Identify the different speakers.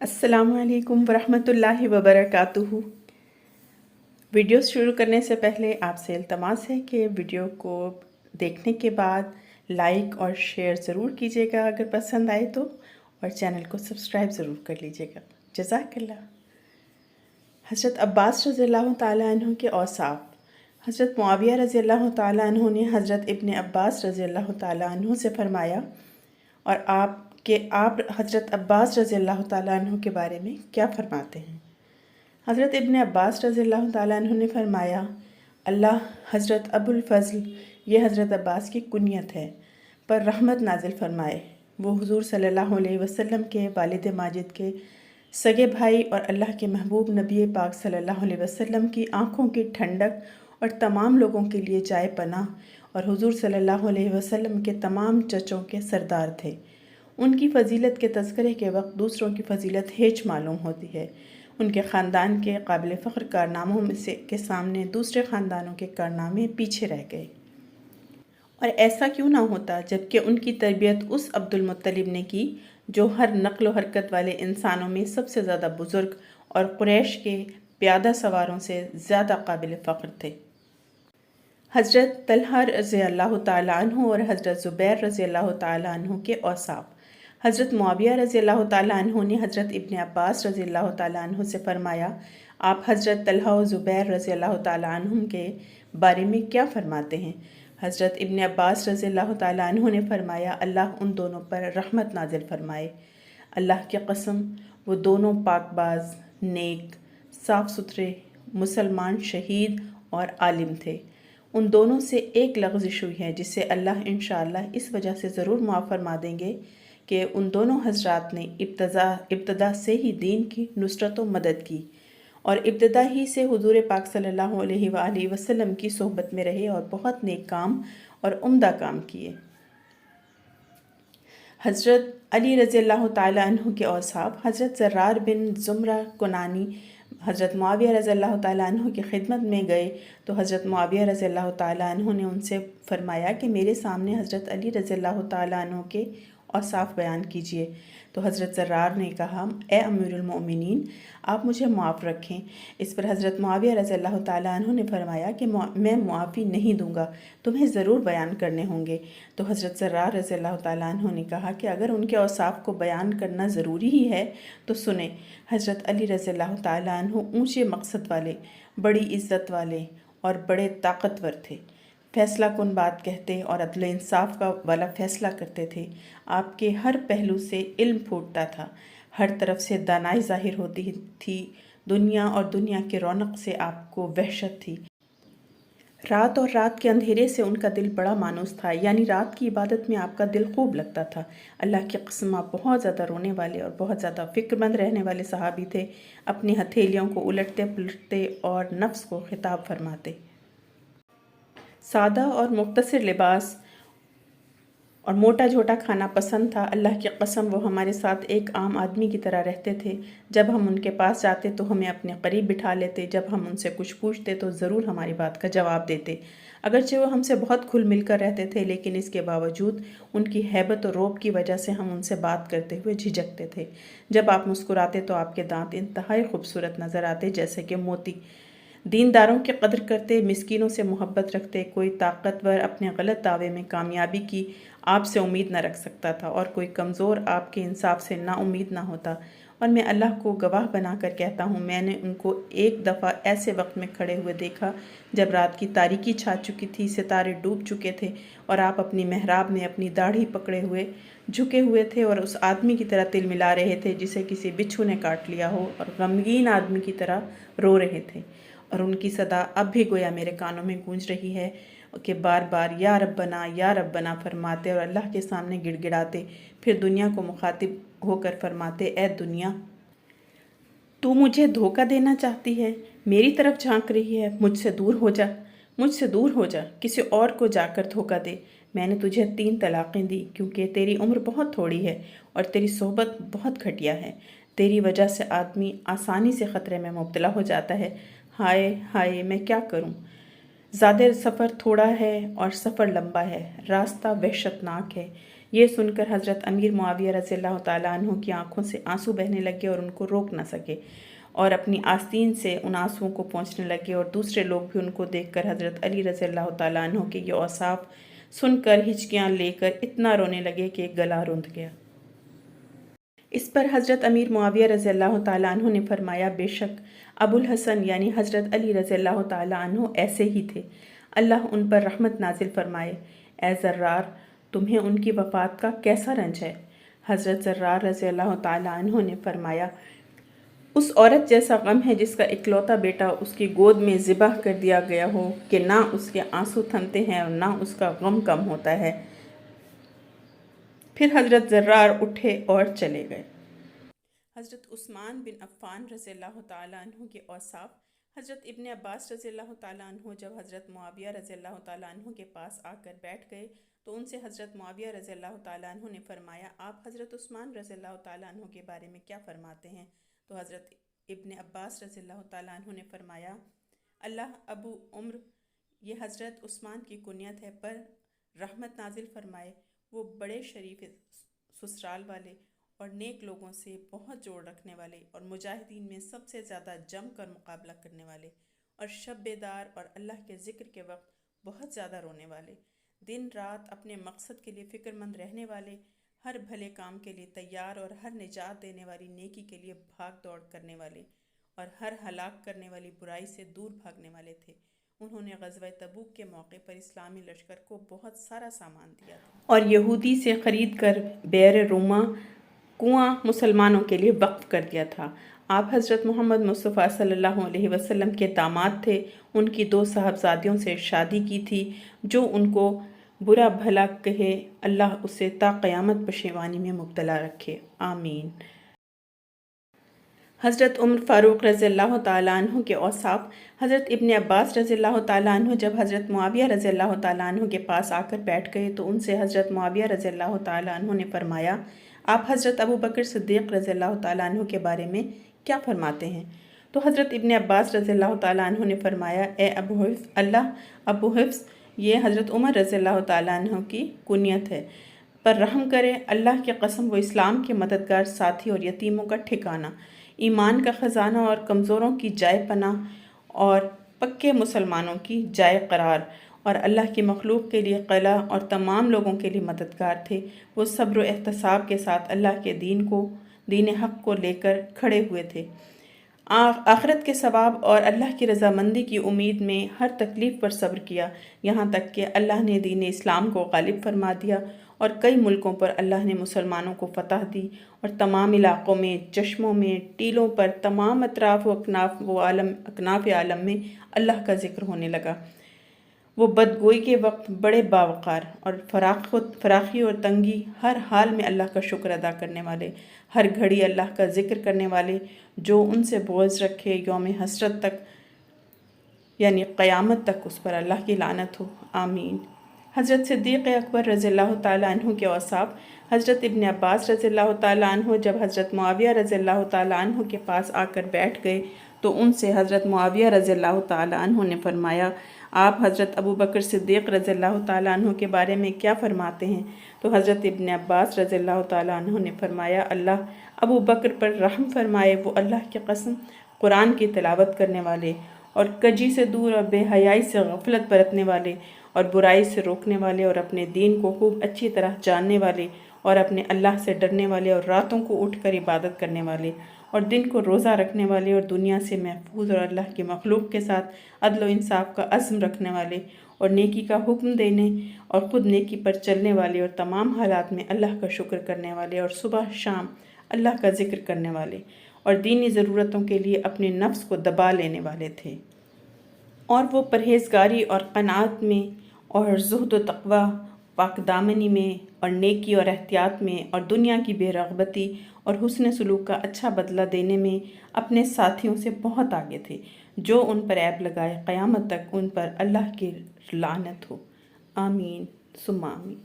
Speaker 1: अस्सलामु अलैकुम वरहमतुल्लाहि वबरकातुहू। वीडियो शुरू करने से पहले आपसे इल्तमास है कि वीडियो को देखने के बाद लाइक और शेयर ज़रूर कीजिएगा अगर पसंद आए तो, और चैनल को सब्सक्राइब ज़रूर कर लीजिएगा। जज़ाकल्लाह। हज़रत अब्बास रज़ियल्लाहु ताला अन्हु के औसाफ। हज़रत मुआविया रज़ियल्लाहु ताला अन्हु ने हज़रत इब्न अब्बास रज़ियल्लाहु ताला अन्हु से फरमाया और आप हज़रत अब्बास रज़ियल्लाहु ताला अन्हु के बारे में क्या फरमाते हैं। हज़रत इब्न अब्बास रज़ियल्लाहु ताला अन्हु ने फरमाया, अल्लाह हज़रत अबुल फ़ज़ल, ये हज़रत अब्बास की कुनियत है, पर रहमत नाजिल फरमाए। वो हुज़ूर सल्लल्लाहु अलैहि वसल्लम के वालिद माजिद के सगे भाई और अल्लाह के महबूब नबी पाक सल्लल्लाहु अलैहि वसल्लम की आँखों की ठंडक और तमाम लोगों के लिए जाए पनाह और हुज़ूर सल्लल्लाहु अलैहि वसल्लम के तमाम चचों के सरदार थे। उनकी फ़जीलत के तज़किरे के वक्त दूसरों की फ़जीलत हेच मालूम होती है। उनके ख़ानदान के काबिल फ़ख्र कारनामों में से के सामने दूसरे ख़ानदानों के कारनामे पीछे रह गए। और ऐसा क्यों ना होता जबकि उनकी तरबियत उस अब्दुल मुत्तलिब ने की जो हर नक़्ल व हरकत वाले इंसानों में सबसे ज़्यादा बुज़ुर्ग और कुरैश के प्यादा सवारों से ज़्यादा काबिल फ़ख्र थे। हज़रत तलहा रज़ियल्लाहु ताला अन्हु और हज़रत ज़ुबैर रज़ियल्लाहु ताला अन्हु के औसाफ। हज़रत मुआविया रज़ियल्लाहु ताला अन्हु ने हज़रत इब्न अब्बास रज़ियल्लाहु ताला अन्हु से फरमाया, आप हज़रत तलहा और ज़ुबैर रज़ियल्लाहु ताला अन्हुम के बारे में क्या फ़रमाते हैं। हज़रत इब्न अब्बास रज़ियल्लाहु ताला अन्हु ने फरमाया, अल्लाह उन दोनों पर रहमत नाजिल फरमाए। अल्लाह की कसम, वो दोनों पाकबाज, नेक, साफ़ सुथरे, मुसलमान, शहीद और आलिम थे। उन दोनों से एक लग़ज़िश हुई है जिसे अल्लाह इंशाअल्लाह इस वजह से ज़रूर माफ़ फरमा देंगे कि उन दोनों हज़रात ने इब्तदा से ही दीन की नुसरत व मदद की और इब्तदा ही से हुज़ूर पाक सल्लल्लाहु अलैहि वसल्लम की सोहबत में रहे और बहुत नेक काम और उम्दा काम किए। हज़रत अली रज़ियल्लाहु ताला अन्हु के औसाफ। हज़रत ज़र्रार बिन ज़ुमरा कुनानी हज़रत मुआविया रज़ियल्लाहु ताला अन्हु की खिदमत में गए तो हज़रत मुआविया रज़ियल्लाहु ताला अन्हु ने उनसे फरमाया कि मेरे सामने हज़रत अली रज़ियल्लाहु ताला अन्हु के औसाफ बयान कीजिए। तो हज़रत ज़र्रार ने कहा, ए अमीरुल मोमिनीन, आप मुझे मुआफ़ रखें। इस पर हज़रत मुआविया रज़ियल्लाहु ताला अन्हु ने फरमाया कि मैं मुआफ़ी नहीं दूंगा, तुम्हें ज़रूर बयान करने होंगे। तो हज़रत ज़र्रार रज़ियल्लाहु ताला अन्हु ने कहा कि अगर उनके औसाफ को बयान करना ज़रूरी ही है तो सुने। हज़रत अली रज़ियल्लाहु ताला अन्हु ऊँचे मकसद वाले, बड़ी इज़्ज़त वाले और बड़े ताकतवर थे। फ़ैसला कुन बात कहते और अदल इंसाफ का वाला फ़ैसला करते थे। आपके हर पहलू से इल्म फूटता था, हर तरफ से दानाई ज़ाहिर होती थी। दुनिया और दुनिया की रौनक से आपको वहशत थी। रात और रात के अंधेरे से उनका दिल बड़ा मानूस था, यानी रात की इबादत में आपका दिल खूब लगता था। अल्लाह की कसम, आप बहुत ज़्यादा रोने वाले और बहुत ज़्यादा फ़िक्रमंद रहने वाले सहाबी थे। अपनी हथेलियों को उलटते पलटते और नफ्स को खिताब फरमाते। सादा और मुख्तसर लिबास और मोटा झोटा खाना पसंद था। अल्लाह की कसम, वो हमारे साथ एक आम आदमी की तरह रहते थे। जब हम उनके पास जाते तो हमें अपने करीब बिठा लेते। जब हम उनसे कुछ पूछते तो ज़रूर हमारी बात का जवाब देते। अगरचे वो हमसे बहुत खुल मिल कर रहते थे, लेकिन इसके बावजूद उनकी हैबत और रौब की वजह से हम उनसे बात करते हुए झिझकते थे। जब आप मुस्कुराते तो आपके दांत इंतहाई खूबसूरत नज़र आते, जैसे कि मोती। दीनदारों की कदर करते, मिस्कीनों से मोहब्बत रखते। कोई ताकतवर अपने गलत दावे में कामयाबी की आपसे उम्मीद न रख सकता था और कोई कमज़ोर आपके इंसाफ से नाउम्मीद ना होता। और मैं अल्लाह को गवाह बनाकर कहता हूँ, मैंने उनको एक दफ़ा ऐसे वक्त में खड़े हुए देखा जब रात की तारीकी छा चुकी थी, सितारे डूब चुके थे और आप अपनी मेहराब में अपनी दाढ़ी पकड़े हुए झुके हुए थे और उस आदमी की तरह तिल मिला रहे थे जिसे किसी बिच्छू ने काट लिया हो, और गमगीन आदमी की तरह रो रहे थे। और उनकी सदा अब भी गोया मेरे कानों में गूंज रही है कि बार बार या रब्बना फरमाते और अल्लाह के सामने गिड़गिड़ाते। फिर दुनिया को मुखातिब होकर फरमाते, ए दुनिया, तू मुझे धोखा देना चाहती है, मेरी तरफ झांक रही है, मुझसे दूर हो जा, मुझसे दूर हो जा, किसी और को जाकर धोखा दे। मैंने तुझे 3 तलाक़ें दी क्योंकि तेरी उम्र बहुत थोड़ी है और तेरी सोहबत बहुत घटिया है। तेरी वजह से आदमी आसानी से ख़तरे में मुब्तला हो जाता है। हाय हाय, मैं क्या करूं? ज़्यादा सफ़र थोड़ा है और सफ़र लंबा है, रास्ता वहशतनाक है। یہ سن کر حضرت امیر معاویہ رضی اللہ تعالیٰ عنہ کی آنکھوں سے آنسو بہنے لگے اور ان کو روک نہ سکے اور اپنی آستین سے ان آنسوؤں کو پہنچنے لگے، اور دوسرے لوگ بھی ان کو دیکھ کر حضرت علی رضی اللہ تعالیٰ عنہ کے یہ اوصاف سن کر ہچکیاں لے کر اتنا رونے لگے کہ گلا رند گیا۔ اس پر حضرت امیر معاویہ رضی اللہ تعالیٰ عنہ نے فرمایا، بے شک ابو الحسن یعنی حضرت علی رضی اللہ تعالیٰ عنہ ایسے ہی تھے، اللہ ان پر رحمت نازل فرمائے۔ اے زرار، تمہیں ان کی وفات کا کیسا رنج ہے؟ حضرت زرار رضی اللہ تعالیٰ عنہ نے فرمایا، اس عورت جیسا غم ہے جس کا اکلوتا بیٹا اس کی گود میں ذبح کر دیا گیا ہو کہ نہ اس کے آنسو تھمتے ہیں اور نہ اس کا غم کم ہوتا ہے۔ پھر حضرت زرار اٹھے اور چلے گئے۔ حضرت عثمان بن عفان رضی اللہ تعالیٰ عنہ کے اوصاف۔ حضرت ابن عباس رضی اللہ تعالیٰ عنہ جب حضرت معاویہ رضی اللہ تعالیٰ عنہ کے پاس آ کر بیٹھ گئے تو ان سے حضرت معاویہ رضی اللہ تعالیٰ عنہ نے فرمایا، آپ حضرت عثمان رضی اللہ تعالیٰ عنہ کے بارے میں کیا فرماتے ہیں؟ تو حضرت ابن عباس رضی اللہ تعالیٰ عنہ نے فرمایا، اللہ ابو عمر، یہ حضرت عثمان کی کنیت ہے، پر رحمت نازل فرمائے، وہ بڑے شریف سسرال والے اور نیک لوگوں سے بہت جوڑ رکھنے والے اور مجاہدین میں سب سے زیادہ جم کر مقابلہ کرنے والے اور شب بیدار اور اللہ کے ذکر کے وقت بہت زیادہ رونے والے، دن رات اپنے مقصد کے لیے فکر مند رہنے والے، ہر بھلے کام کے لیے تیار اور ہر نجات دینے والی نیکی کے لیے بھاگ دوڑ کرنے والے اور ہر ہلاک کرنے والی برائی سے دور بھاگنے والے تھے۔ انہوں نے غزوہ تبوک کے موقع پر اسلامی لشکر کو بہت سارا سامان دیا تھا اور یہودی سے خرید کر بئر روما کنواں مسلمانوں کے لیے وقف کر دیا تھا۔ آپ حضرت محمد مصطفیٰ صلی اللہ علیہ وسلم کے داماد تھے، ان کی 2 صاحبزادیوں سے شادی کی تھی، جو ان کو برا بھلا کہے اللہ اسے تا قیامت پشیمانی میں مبتلا رکھے، آمین۔ حضرت عمر فاروق رضی اللہ تعالیٰ عنہ کے اوصاف۔ حضرت ابن عباس رضی اللہ تعالیٰ عنہ جب حضرت معاویہ رضی اللہ تعالیٰ عنہ کے پاس آ کر بیٹھ گئے تو ان سے حضرت معاویہ رضی اللہ تعالیٰ عنہ نے فرمایا، آپ حضرت ابو بکر صدیق رضی اللہ تعالیٰ عنہ کے بارے میں کیا فرماتے ہیں؟ تو حضرت ابن عباس رضی اللہ تعالیٰ عنہ نے فرمایا، اے ابو حفص، ابو حفص، یہ حضرت عمر رضی اللہ تعالیٰ عنہ کی کنیت ہے، پر رحم کرے، اللہ کی قسم وہ اسلام کے مددگار ساتھی اور یتیموں کا ٹھکانہ، ایمان کا خزانہ اور کمزوروں کی جائے پناہ اور پکے مسلمانوں کی جائے قرار اور اللہ کی مخلوق کے لیے قلعہ اور تمام لوگوں کے لیے مددگار تھے۔ وہ صبر و احتساب کے ساتھ اللہ کے دین حق کو لے کر کھڑے ہوئے تھے، آخرت کے ثواب اور اللہ کی رضامندی کی امید میں ہر تکلیف پر صبر کیا، یہاں تک کہ اللہ نے دین اسلام کو غالب فرما دیا اور کئی ملکوں پر اللہ نے مسلمانوں کو فتح دی اور تمام علاقوں میں، چشموں میں، ٹیلوں پر، تمام اطراف و اکناف عالم میں اللہ کا ذکر ہونے لگا۔ وہ بدگوئی کے وقت بڑے باوقار اور فراخی اور تنگی، ہر حال میں اللہ کا شکر ادا کرنے والے، ہر گھڑی اللہ کا ذکر کرنے والے، جو ان سے بغض رکھے یوم حسرت تک یعنی قیامت تک اس پر اللہ کی لعنت ہو، آمین۔ حضرت صدیق اکبر رضی اللہ تعالیٰ عنہ کے اوصاف۔ حضرت ابن عباس رضی اللہ تعالیٰ عنہ جب حضرت معاویہ رضی اللہ تعالیٰ عنہ کے پاس آ کر بیٹھ گئے تو ان سے حضرت معاویہ رضی اللہ تعالیٰ عنہ نے فرمایا، آپ حضرت ابو بکر صدیق رضی اللہ تعالیٰ عنہ کے بارے میں کیا فرماتے ہیں؟ تو حضرت ابن عباس رضی اللہ تعالیٰ عنہ نے فرمایا، اللہ ابو بکر پر رحم فرمائے، وہ اللہ کی قسم قرآن کی تلاوت کرنے والے اور کجی سے دور اور بے حیائی سے غفلت برتنے والے اور برائی سے روکنے والے اور اپنے دین کو خوب اچھی طرح جاننے والے اور اپنے اللہ سے ڈرنے والے اور راتوں کو اٹھ کر عبادت کرنے والے اور دن کو روزہ رکھنے والے اور دنیا سے محفوظ اور اللہ کی مخلوق کے ساتھ عدل و انصاف کا عزم رکھنے والے اور نیکی کا حکم دینے اور خود نیکی پر چلنے والے اور تمام حالات میں اللہ کا شکر کرنے والے اور صبح شام اللہ کا ذکر کرنے والے اور دینی ضرورتوں کے لیے اپنے نفس کو دبا لینے والے تھے، اور وہ پرہیزگاری اور قناعت میں اور زہد و تقوی، پاک دامنی میں اور نیکی اور احتیاط میں اور دنیا کی بے رغبتی اور حسن سلوک کا اچھا بدلہ دینے میں اپنے ساتھیوں سے بہت آگے تھے۔ جو ان پر عیب لگائے قیامت تک ان پر اللہ کی لعنت ہو، آمین ثم آمین۔